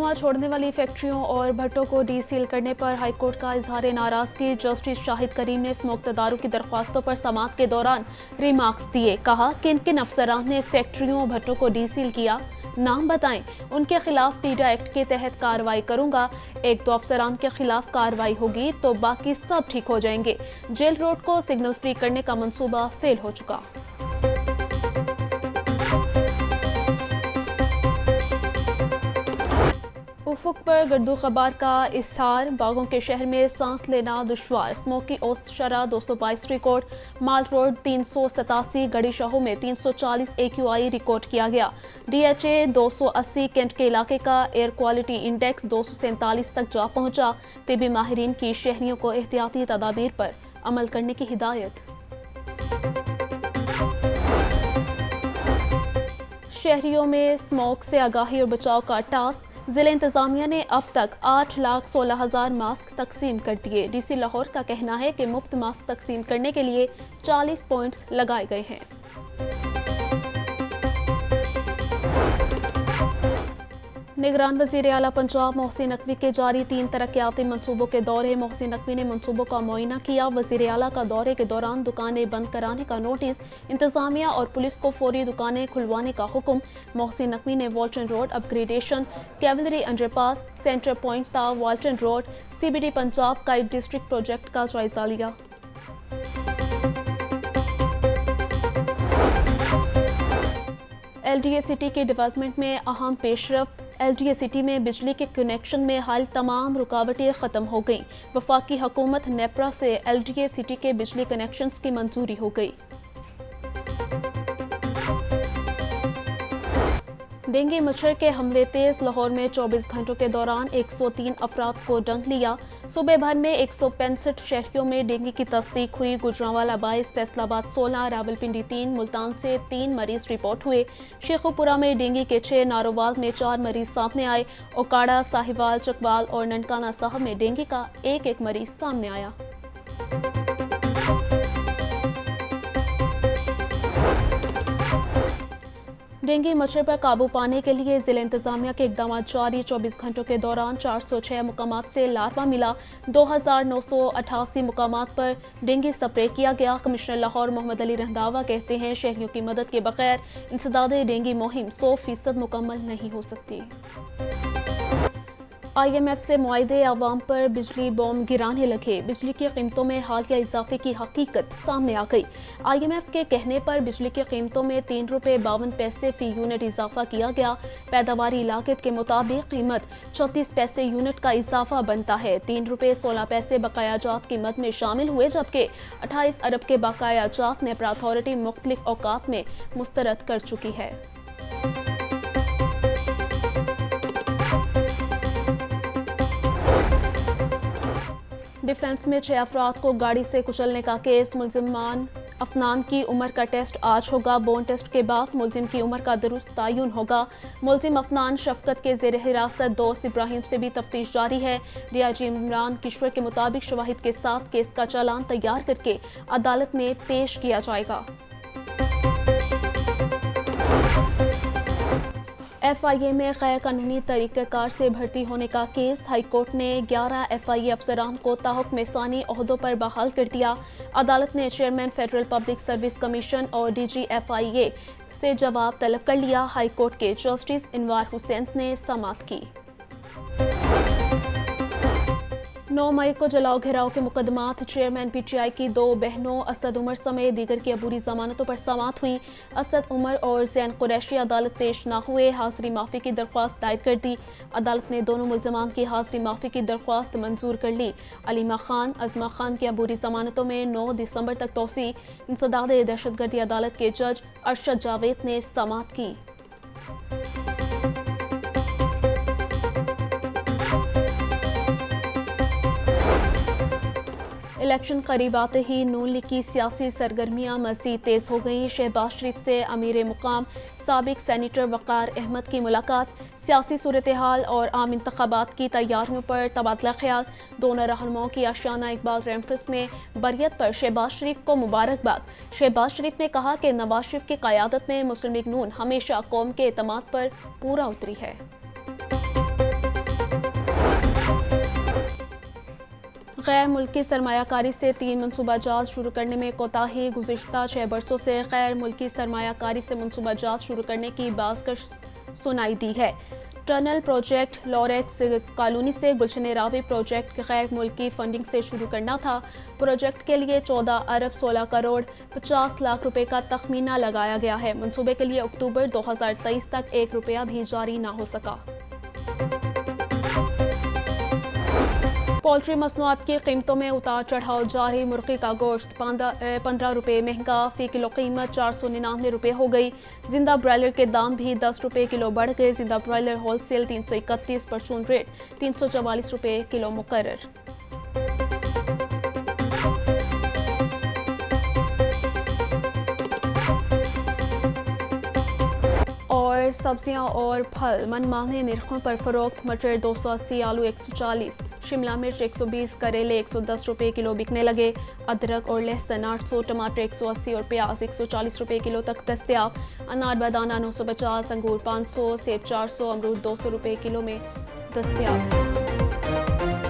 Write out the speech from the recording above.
धुआं छोड़ने वाली फैक्ट्रियों और भट्टों को डीसील करने पर हाईकोर्ट का इजहार नाराजगी। जस्टिस शाहिद करीम ने स्मोकतदारों की दरख्वास्तों पर समाअत के दौरान रिमार्क्स दिए। कहा किन किन अफसरान ने फैक्ट्रियों और भट्टों को डीसील किया, नाम बताएं, उनके खिलाफ पीडा एक्ट के तहत कार्रवाई करूंगा। एक दो अफसरान के खिलाफ कार्रवाई होगी तो बाकी सब ठीक हो जाएंगे। जेल रोड को सिग्नल फ्री करने का मंसूबा फेल हो चुका। उफुक पर गर्दो खबार का इस्हार। बागों के शहर में सांस लेना दुश्वार। स्मोकी औसत शरह 222 रिकॉर्ड। माल रोड 387, गढ़ी शाहू में 340 AQI रिकॉर्ड किया गया। DHA 280, कैंट के इलाके का एयर क्वालिटी इंडेक्स 247 तक जा पहुंचा। तिबी माहिरीन की शहरियों को एहतियाती तदाबीर पर अमल करने की हिदायत। शहरियों में स्मोक से आगाही और बचाव का टास्क। जिला इंतजामिया ने अब तक 8,16,000 मास्क तकसीम कर दिए। DC लाहौर का कहना है कि मुफ्त मास्क तकसीम करने के लिए 40 पॉइंट्स लगाए गए हैं। निगरान वज़ीर आला पंजाब मोहसिन नकवी के जारी 3 तरक्याती मंसूबों के दौरे। मोहसिन नकवी ने मंसूबों का मुआयना किया। वज़ीर आला का दौरे के दौरान दुकानें बंद कराने का नोटिस। इंतजामिया और पुलिस को फौरी दुकानें खुलवाने का हुक्म। मोहसिन नकवी ने Walton road upgradation, cavalry underpass, centre point ता Walton road, CBD Punjab kite district project का जायजा लिया। LDA सिटी के डेवलपमेंट में अहम पेशरफ्त। LDA सिटी में बिजली के कनेक्शन में हाल तमाम रुकावटें ख़त्म हो गईं। वफाकी हुकूमत नेपरा से LDA सिटी के बिजली कनेक्शंस की मंजूरी हो गई। डेंगू मच्छर के हमले तेज। लाहौर में 24 घंटों के दौरान 103 अफराद को डंक लिया। सूबे भर में 165 शहरियों में डेंगू की तस्दीक हुई। गुजरांवाला 22, फैसलाबाद 16, रावलपिंडी 3, मुल्तान से 3 मरीज रिपोर्ट हुए। शेखुपुरा में डेंगू के 6, नारोवाल में 4 मरीज सामने आए। ओकाड़ा, साहिवाल, चकवाल और ननकाना साहब में डेंगू का एक मरीज सामने आया। डेंगू मच्छर पर काबू पाने के लिए जिला इंतजामिया के इकदाम जारी। 24 घंटों के दौरान 406 मुकामात से लार्वा मिला। 2,988 मुकामात पर डेंगू स्प्रे किया गया। कमिश्नर लाहौर मोहम्मद अली रंधावा कहते हैं शहरियों की मदद के बगैर इंसदाद डेंगू मुहिम 100% मुकम्मल नहीं हो सकती। IMF से मुआहदे अवाम पर बिजली बॉम्ब गिराने लगे। बिजली की कीमतों में हालिया इजाफे की हकीकत सामने आ गई। IMF के कहने पर बिजली की कीमतों में 3 रुपये 52 पैसे फी यूनिट इजाफा किया गया। पैदावारी लागत के मुताबिक कीमत 34 पैसे यूनिट का इजाफा बनता है। 3 रुपये 16 पैसे बकायाजात कीमत में शामिल हुए, जबकि 28 अरब के बकायाजात नेपरा अथॉरिटी मुख्तलिफ औकात में मुस्तरद कर चुकी है। डिफेंस में 6 अफराद को गाड़ी से कुचलने का केस। मुलजिमान अफनान की उम्र का टेस्ट आज होगा। बोन टेस्ट के बाद मुलजिम की उम्र का दुरुस्त तयन होगा। मुलजिम अफनान शफकत के ज़ेर हिरासत दोस्त इब्राहिम से भी तफ्तीश जारी है। DIG इमरान किश्वर के मुताबिक शवाहिद के साथ केस का चालान तैयार करके अदालत में पेश किया जाएगा। FIA में गैर कानूनी तरीक़ेकार से भर्ती होने का केस। हाईकोर्ट ने 11 FIA अफसरान को ताहुक्म सानी ओहदों पर बहाल कर दिया। अदालत ने chairman federal public service commission और DG FIA से जवाब तलब कर लिया। हाईकोर्ट के जस्टिस इनवार हुसैन ने समाअत की। 9 मई को जलाओ घेराव के मुकदमात। चेयरमैन PTI की 2 बहनों असद उमर समेत दीगर की अबूरी जमानतों पर समाअत हुई। असद उमर और जैन कुरैशी अदालत पेश न हुए, हाजिरी माफ़ी की दरख्वास्त दायर कर दी। अदालत ने दोनों मुल्ज़मान की हाजिरी माफ़ी की दरख्वास्त मंजूर कर ली। अलीमा खान, अज़मा खान की अबूरी जमानतों में 9 दिसंबर तक तोसी। इंसदाद दहशतगर्दी अदालत के जज अरशद जावेद ने समाअत की। इलेक्शन करीब आते ही नून लीग की सियासी सरगर्मियां मज़ीद तेज़ हो गईं। शहबाज शरीफ से अमीर मुकाम साबिक सैनेटर वक़ार अहमद की मुलाकात। सियासी सूरत हाल और आम इंतखाबात की तैयारियों पर तबादला ख्याल। दोनों रहनुमाओं की आशियाना इकबाल रेमफ्रिस में बरियत पर शहबाज शरीफ को मुबारकबाद। शहबाज शरीफ ने कहा कि नवाज शरीफ की क़यादत में मुस्लिम लीग नून हमेशा कौम के एतमाद पर पूरा उतरी है। गैर मुल्की सरमायाकारी से 3 मनसूबाजात शुरू करने में कोताही। गुज़िश्ता 6 बरसों से गैर मुल्की सरमायाकारी से मनसूबाजात शुरू करने की बाज़ सुनाई दी है। टनल प्रोजेक्ट लॉरेक्स कॉलोनी से गुलशन रावी प्रोजेक्ट गैर मुल्की फंडिंग से शुरू करना था। प्रोजेक्ट के लिए 14 अरब 16 करोड़ 50 लाख रुपए का तखमीना लगाया गया है। मंसूबे के लिए अक्टूबर 2023 तक 1 रुपया भी जारी ना हो सका। पोल्ट्री मसनूआत की कीमतों में उतार चढ़ाव जारी। मुर्गी का गोश्त 15 रुपये महंगा, फ़ी किलो कीमत 499 रुपये हो गई। जिंदा ब्रायलर के दाम भी 10 रुपये किलो बढ़ गए। जिंदा ब्रायलर होलसेल 331, परचून रेट 344 रुपये किलो मुकर्रर। और सब्जियां और फल मनमाने निरखों पर फरोख्त। मटर 280, आलू 140, शिमला मिर्च 120, करेले 110 रुपये किलो बिकने लगे। अदरक और लहसुन 800, टमाटर 180 और प्याज 140 रुपये किलो तक दस्तयाब। अनार बादाना 950, अंगूर 500, सेब 400, अमरूद 200 रुपये किलो में दस्तयाब है।